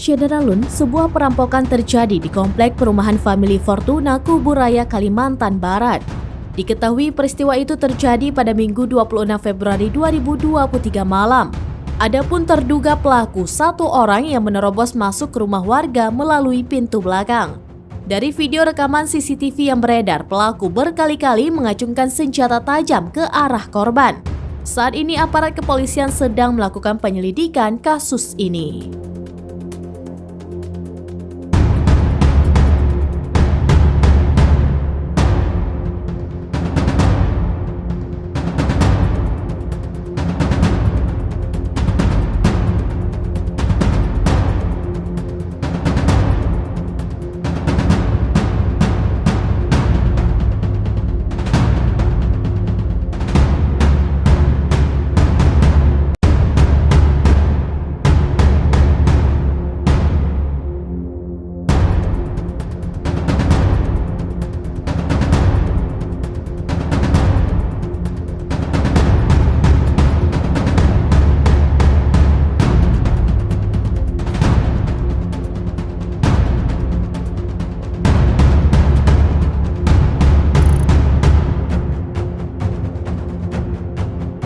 Cederalun, sebuah perampokan terjadi di komplek perumahan Family Fortuna, Kuburaya, Kalimantan Barat. Diketahui peristiwa itu terjadi pada Minggu 26 Februari 2023 malam. Adapun terduga pelaku satu orang yang menerobos masuk ke rumah warga melalui pintu belakang. Dari video rekaman CCTV yang beredar, pelaku berkali-kali mengacungkan senjata tajam ke arah korban. Saat ini aparat kepolisian sedang melakukan penyelidikan kasus ini.